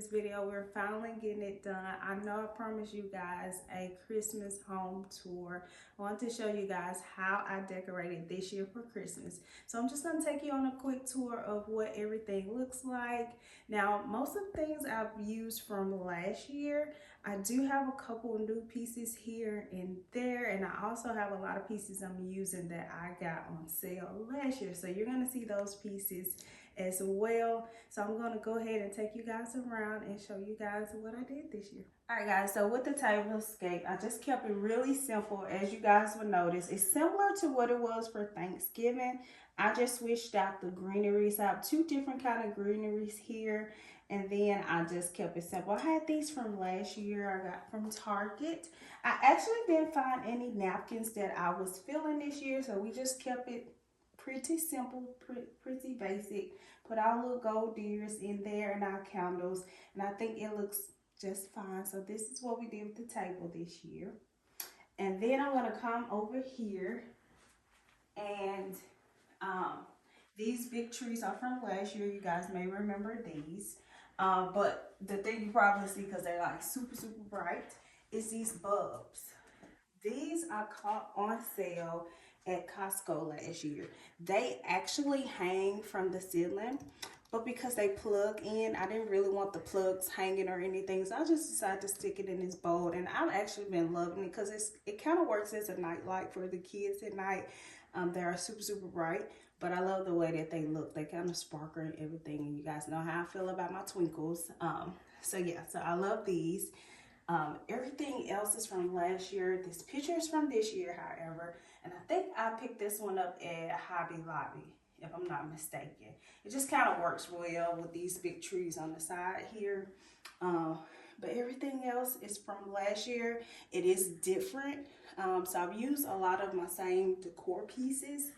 this video. We're finally getting it done. I know I promised you guys a Christmas home tour. I want to show you guys how I decorated this year for Christmas. So I'm just going to take you on a quick tour of what everything looks like. Now, most of the things I've used from last year. I do have a couple of new pieces here and there, and I also have a lot of pieces I'm using that I got on sale last year. So you're going to see those pieces as well. So I'm going to go ahead and take you guys around and show you guys what I did this year. All right, guys, so with the tablescape, I just kept it really simple. As you guys will notice, it's similar to what it was for Thanksgiving. I just switched out the greeneries. I have two different kind of greeneries here, and then I just kept it simple. I had these from last year. I got from Target. I actually didn't find any napkins that I was feeling this year, so we just kept it pretty simple, pretty basic. Put our little gold deers in there and our candles, and I think it looks just fine. So this is what we did with the table this year. And then I'm going to come over here, and these big trees are from last year. You guys may remember these. But the thing you probably see, because they're like super bright, is these bulbs. These I caught on sale at Costco last year. They actually hang from the ceiling, but because they plug in, I didn't really want the plugs hanging or anything, so I just decided to stick it in this bowl, and I've actually been loving it because it kind of works as a night light for the kids at night. They are super bright, but I love the way that they look. They kind of sparkle and everything, and you guys know how I feel about my twinkles. So yeah, so I love these. Everything else is from last year. This picture is from this year, however, and I think I picked this one up at Hobby Lobby, if I'm not mistaken. It just kind of works well with these big trees on the side here. But everything else is from last year. It is different. So I've used a lot of my same decor pieces,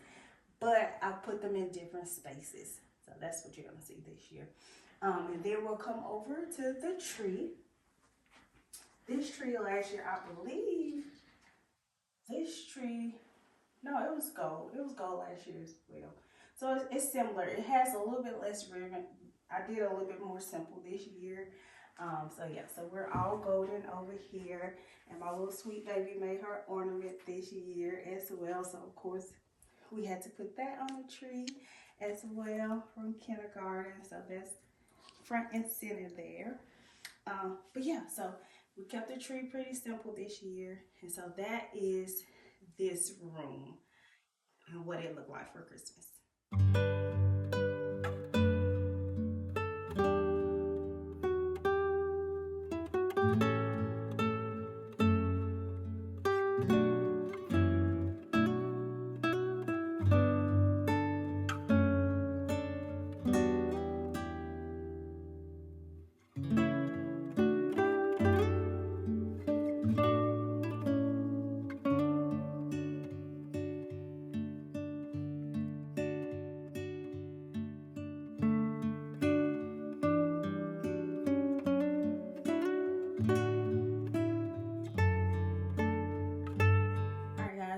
but I put them in different spaces. So that's what you're gonna see this year. And then we'll come over to the tree. This tree last year, I believe, this tree, no, it was gold. It was gold last year as well. So it's similar. It has a little bit less ribbon. I did a little bit more simple this year. So yeah, so we're all golden over here. And my little sweet baby made her ornament this year as well. So of course, we had to put that on the tree as well from kindergarten. So that's front and center there. But yeah, so we kept the tree pretty simple this year. And so that is this room and what it looked like for Christmas.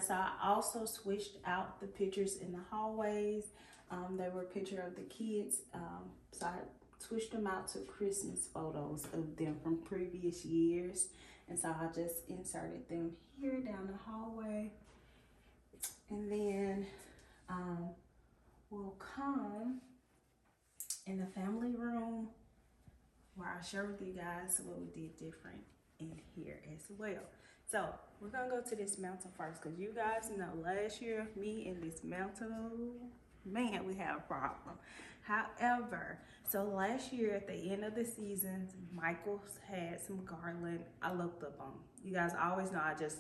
So I also switched out the pictures in the hallways. They were a picture of the kids. So I switched them out to Christmas photos of them from previous years. And so I just inserted them here down the hallway. And then we'll come in the family room where I share with you guys what we did different in here as well. So we're gonna go to this mantle first, because you guys know last year me and this mantle, man, we had a problem. However, so last year at the end of the season, Michael's had some garland. I looked up on. You guys always know I just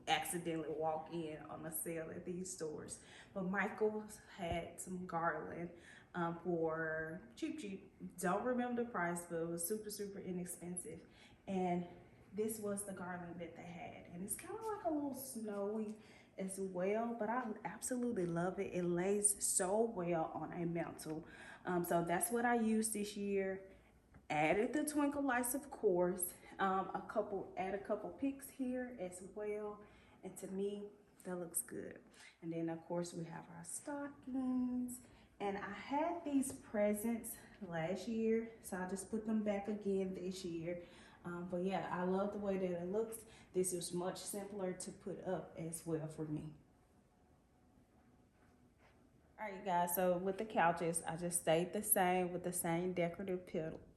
accidentally walk in on a sale at these stores, but Michael's had some garland for cheap. Don't remember the price, but it was super inexpensive. And this was the garland that they had, and it's kind of like a little snowy as well, but I absolutely love it. It lays so well on a mantle. So that's what I used this year. Added the twinkle lights, of course. Add a couple picks here as well, and to me that looks good. And then of course we have our stockings, and I had these presents last year, so I just put them back again this year. But yeah, I love the way that it looks. This is much simpler to put up as well for me. All right, you guys, so with the couches, I just stayed the same with the same decorative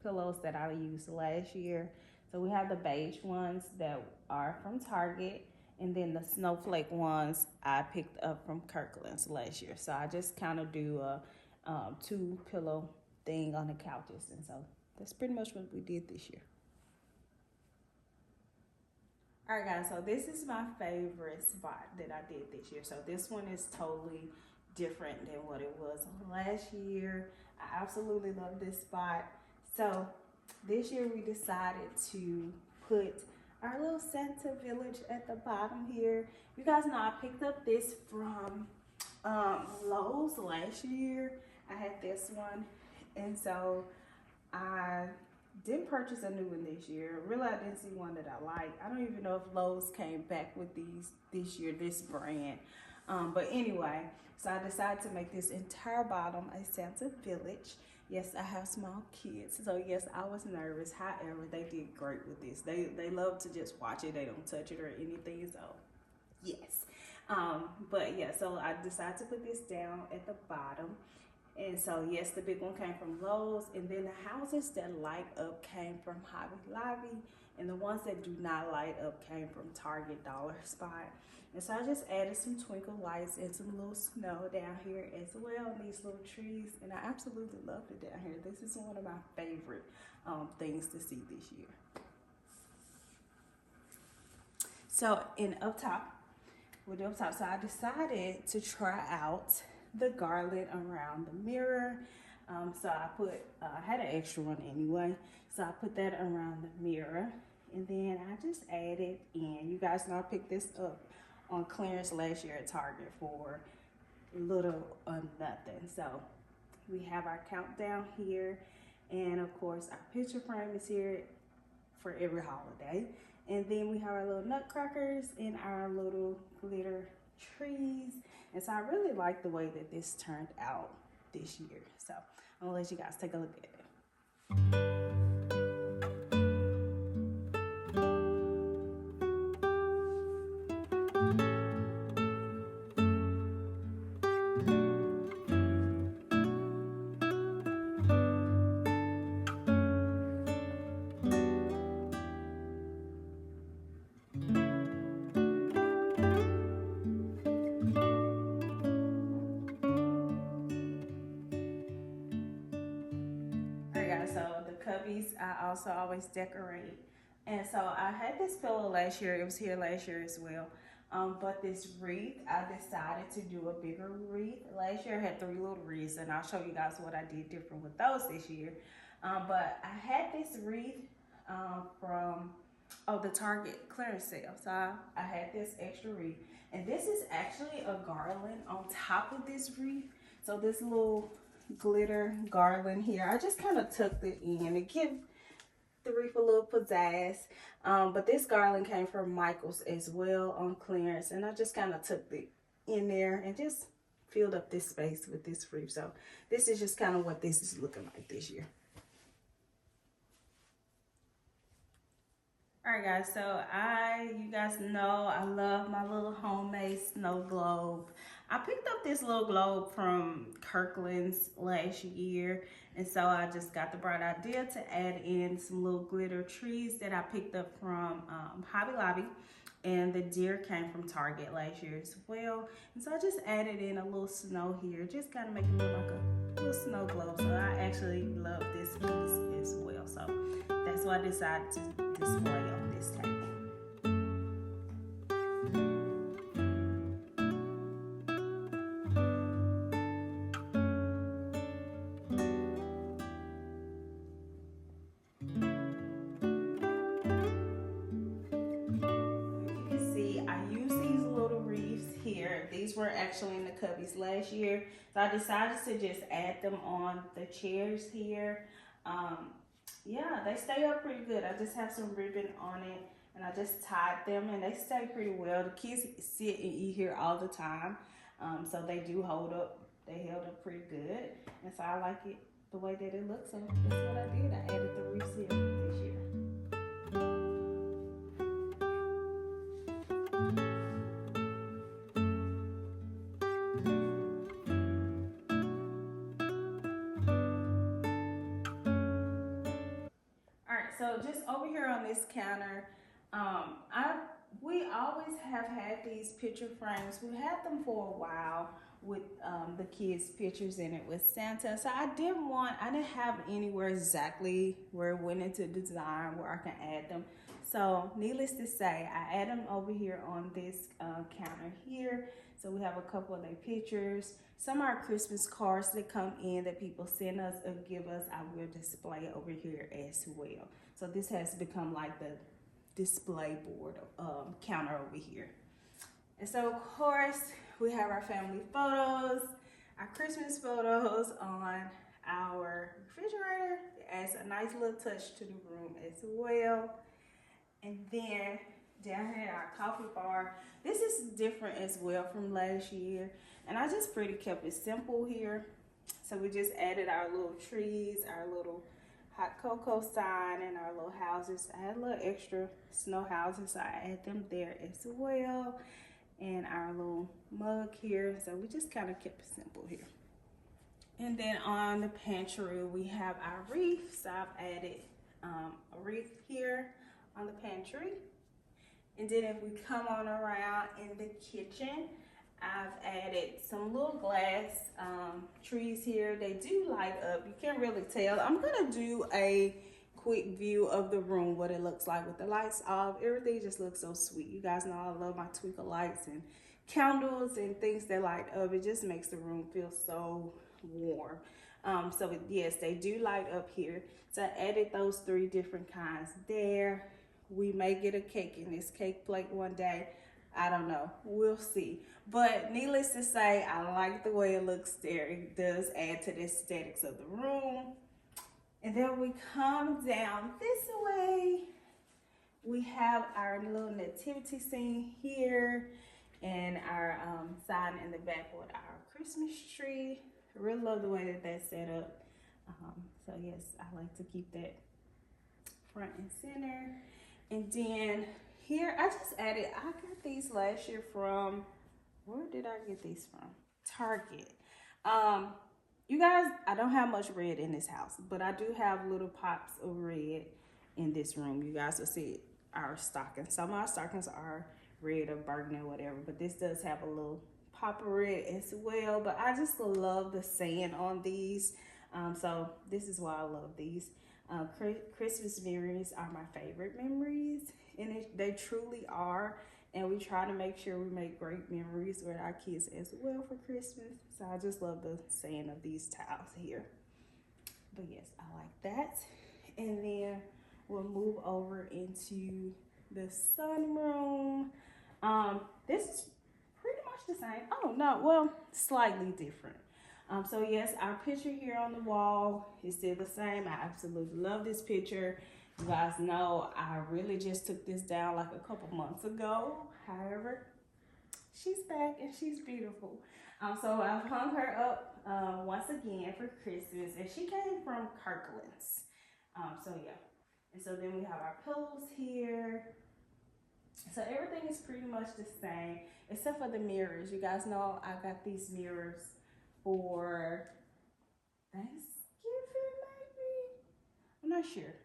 pillows that I used last year. So we have the beige ones that are from Target, and then the snowflake ones I picked up from Kirkland's last year. So I just kind of do a two pillow thing on the couches, and so that's pretty much what we did this year. All right, guys, so this is my favorite spot that I did this year. So this one is totally different than what it was last year. I absolutely love this spot. So this year we decided to put our little Santa village at the bottom here. You guys know I picked up this from Lowe's last year. I had this one, and so I didn't purchase a new one this year. Really, I didn't see one that I like. I don't even know if Lowe's came back with these this year, this brand. But anyway, so I decided to make this entire bottom a Santa village. Yes, I have small kids, so yes, I was nervous. However, they did great with this. They love to just watch it. They don't touch it or anything, so yes. But yeah, so I decided to put this down at the bottom. And so yes, the big one came from Lowe's, and then the houses that light up came from Hobby Lobby, and the ones that do not light up came from Target Dollar Spot. And so I just added some twinkle lights and some little snow down here as well, and these little trees, and I absolutely loved it down here. This is one of my favorite things to see this year. So so I decided to try out the garland around the mirror. So I had an extra one anyway, so I put that around the mirror, and then I just added in. You guys know I picked this up on clearance last year at Target for little or nothing. So we have our countdown here, and of course our picture frame is here for every holiday. And then we have our little nutcrackers and our little glitter trees. And so I really like the way that this turned out this year. So I'm gonna let you guys take a look at it. So the cubbies I also always decorate, and so I had this pillow last year. It was here last year as well, but this wreath, I decided to do a bigger wreath. Last year I had 3 little wreaths, and I'll show you guys what I did different with those this year. But I had this wreath from the Target clearance sale. So I had this extra wreath, and this is actually a garland on top of this wreath. So this little glitter garland here, I just kind of tucked it in to give the wreath a little pizzazz. But this garland came from Michael's as well on clearance, and I just kind of tucked it in there and just filled up this space with this wreath. So this is just kind of what this is looking like this year. All right, guys, so you guys know I love my little homemade snow globe. I picked up this little globe from Kirkland's last year, and so I just got the bright idea to add in some little glitter trees that I picked up from Hobby Lobby, and the deer came from Target last year as well. And so I just added in a little snow here, just kind of make it look like a little snow globe. So I actually love this piece as well. So that's why I decided to display on this table. These were actually in the cubbies last year, so I decided to just add them on the chairs here. Yeah, they stay up pretty good. I just have some ribbon on it, and I just tied them, and they stay pretty well. The kids sit and eat here all the time, so they do hold up. They held up pretty good, and so I like it the way that it looks. So that's what I did. I added the roofs here this year. All right, so just over here on this counter, I we always have had these picture frames. We had them for a while with the kids' pictures in it with Santa. So I didn't have anywhere exactly where it went into design where I can add them. So needless to say, I add them over here on this counter here. So we have a couple of their pictures. Some are Christmas cards that come in that people send us or give us. I will display over here as well. So this has become like the display board counter over here. And so of course we have our family photos, our Christmas photos on our refrigerator. It adds a nice little touch to the room as well. And then down here our coffee bar. This is different as well from last year. And I just pretty kept it simple here. So we just added our little trees, our little hot cocoa sign, and our little houses. I had a little extra snow houses, so I add them there as well. And our little mug here. So we just kind of kept it simple here. And then on the pantry, we have our wreath. So I've added a wreath here on the pantry. And then if we come on around in the kitchen, I've added some little glass trees here. They do light up. You can't really tell. I'm gonna do a quick view of the room, what it looks like with the lights off. Everything just looks so sweet. You guys know I love my twinkle lights and candles and things that light up. It just makes the room feel so warm. Yes, they do light up here. So I added those 3 different kinds there. We may get a cake in this cake plate one day. I don't know. We'll see. But needless to say, I like the way it looks there. It does add to the aesthetics of the room. And then we come down this way. We have our little nativity scene here and our sign in the back with our Christmas tree. I really love the way that that's set up. So yes, I like to keep that front and center. And then here, I just added, I got these last year from, where did I get these from? Target. You guys, I don't have much red in this house, but I do have little pops of red in this room. You guys will see our stockings. Some of our stockings are red or burgundy or whatever, but this does have a little pop of red as well. But I just love the sand on these. So this is why I love these. Christmas memories are my favorite memories, and they truly are. And we try to make sure we make great memories with our kids as well for Christmas. So I just love the saying of these tiles here. But yes, I like that. And then we'll move over into the sunroom. This is pretty much the same. Oh no, well, slightly different. So yes, our picture here on the wall is still the same. I absolutely love this picture. You guys know I really just took this down like a couple months ago. However, she's back and she's beautiful. So I've hung her up once again for Christmas, and she came from Kirkland's. So yeah, and so then we have our pillows here. So everything is pretty much the same except for the mirrors. You guys know I got these mirrors for Thanksgiving, maybe? I'm not sure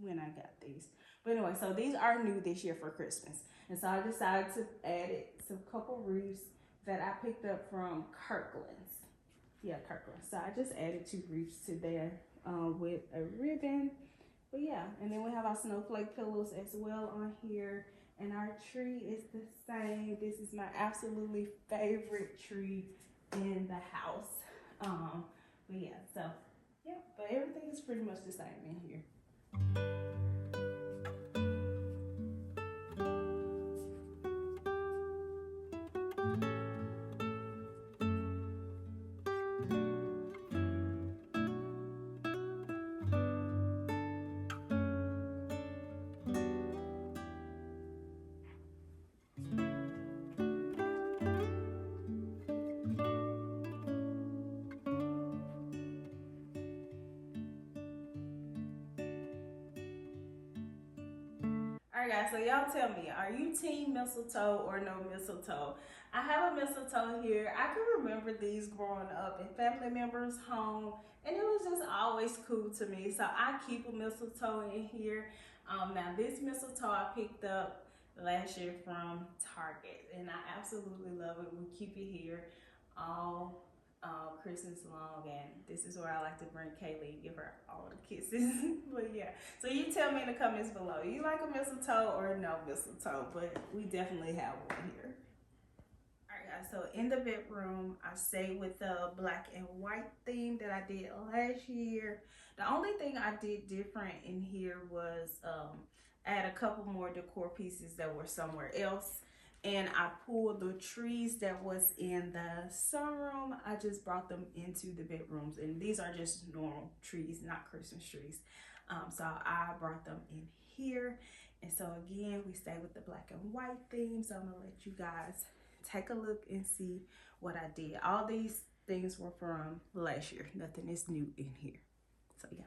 when I got these. But anyway, so these are new this year for Christmas. And so I decided to add some couple wreaths that I picked up from Kirkland's. Yeah, Kirkland's. So I just added 2 wreaths to there with a ribbon. But yeah, and then we have our snowflake pillows as well on here. And our tree is the same. This is my absolutely favorite tree in the house. But yeah, so yeah, but everything is pretty much the same in here. Alright guys, so y'all tell me, are you team mistletoe or no mistletoe? I have a mistletoe here. I can remember these growing up in family members' home, and it was just always cool to me. So I keep a mistletoe in here. Now this mistletoe I picked up last year from Target, and I absolutely love it. We keep it here all Christmas long, and this is where I like to bring Kaylee and give her all the kisses. But yeah, so you tell me in the comments below, you like a mistletoe or no mistletoe? But we definitely have one here. Alright guys, so in the bedroom, I stay with the black and white theme that I did last year. The only thing I did different in here was add a couple more decor pieces that were somewhere else. And I pulled the trees that was in the sunroom. I just brought them into the bedrooms, and these are just normal trees, not Christmas trees. So I brought them in here. And so again, we stay with the black and white theme. So I'm gonna let you guys take a look and see what I did. All these things were from last year. Nothing is new in here. So yeah.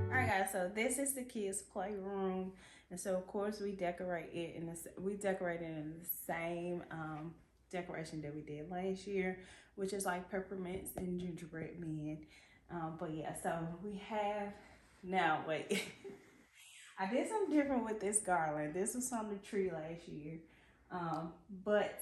Alright guys, so this is the kids' playroom, and so of course we decorate it in this. We decorated in the same decoration that we did last year, which is like peppermints and gingerbread men. But yeah, so we have now. Wait, I did something different with this garland. This was on the tree last year, but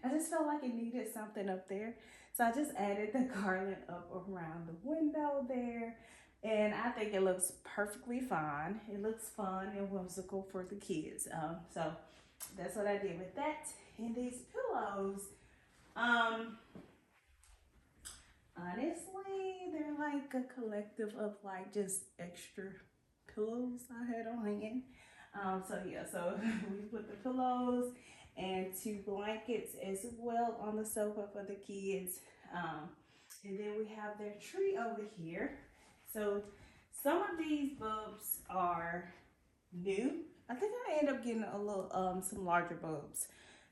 I just felt like it needed something up there, so I just added the garland up around the window there. And I think it looks perfectly fine. It looks fun and whimsical for the kids. So that's what I did with that. And these pillows, honestly, they're like a collective of like just extra pillows I had on hand. So yeah, so we put the pillows and 2 blankets as well on the sofa for the kids. And then we have their tree over here. So some of these bulbs are new. I think I end up getting a little some larger bulbs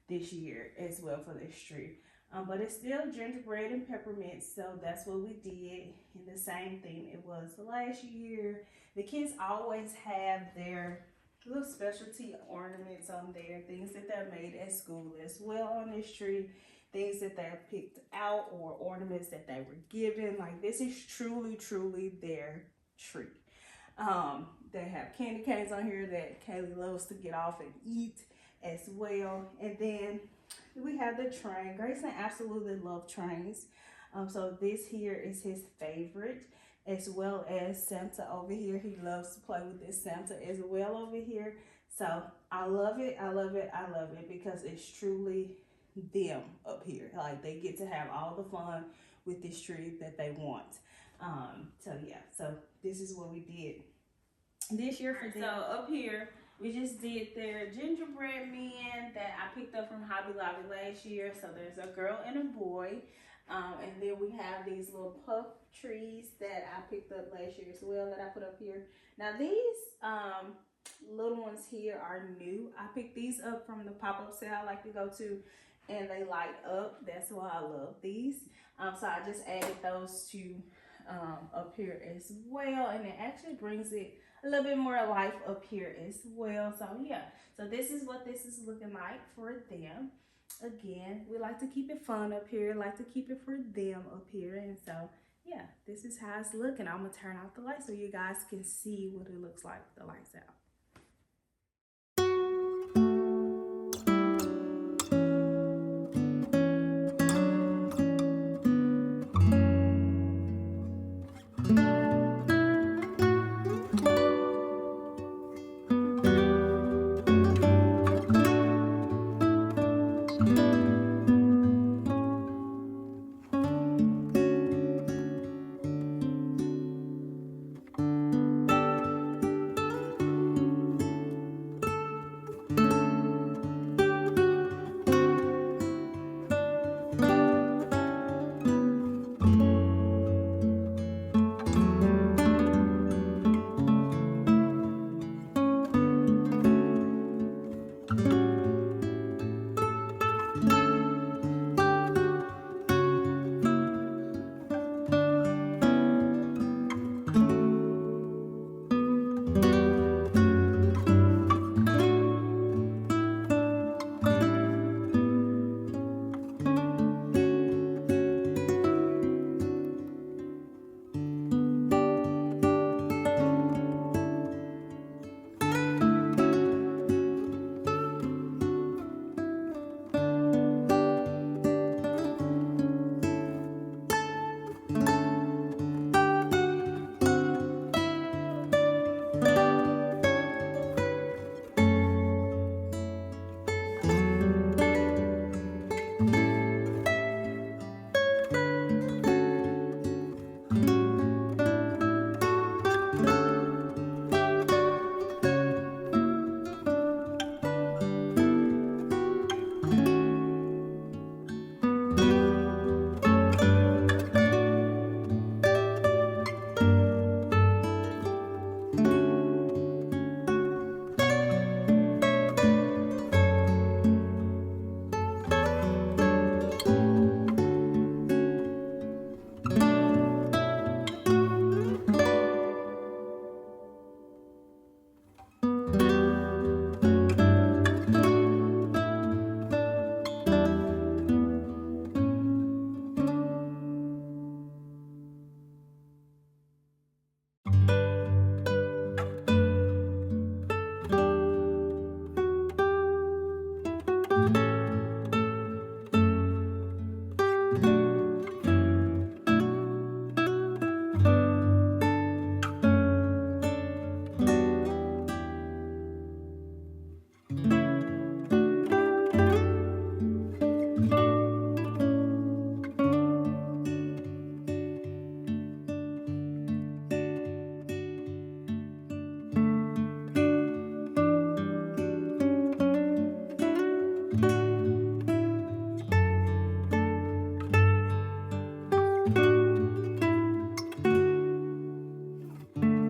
this year as well for this tree. But it's still gingerbread and peppermint, so that's what we did in the same theme it was last year. The kids always have their little specialty ornaments on there, things that they're made at school as well on this tree, things that they picked out or ornaments that they were given. Like this is truly, truly their tree. They have candy canes on here that Kaylee loves to get off and eat as well. And then we have the train. Grayson absolutely loves trains. So this here is his favorite, as well as Santa over here. He loves to play with this Santa as well over here. So I love it, I love it, I love it, because it's truly them up here. Like they get to have all the fun with this tree that they want. So yeah, so this is what we did this year for them. So up here, we just did their gingerbread men that I picked up from Hobby Lobby last year. So there's a girl and a boy. And then we have these little puff trees that I picked up last year as well that I put up here. Now these little ones here are new. I picked these up from the pop-up sale I like to go to, and they light up. That's why I love these. So I just added those two up here as well, and it actually brings it a little bit more life up here as well. So yeah, so this is what this is looking like for them. Again, we like to keep it fun up here, like to keep it for them up here. And so yeah, this is how it's looking. I'm gonna turn off the light so you guys can see what it looks like with the lights out.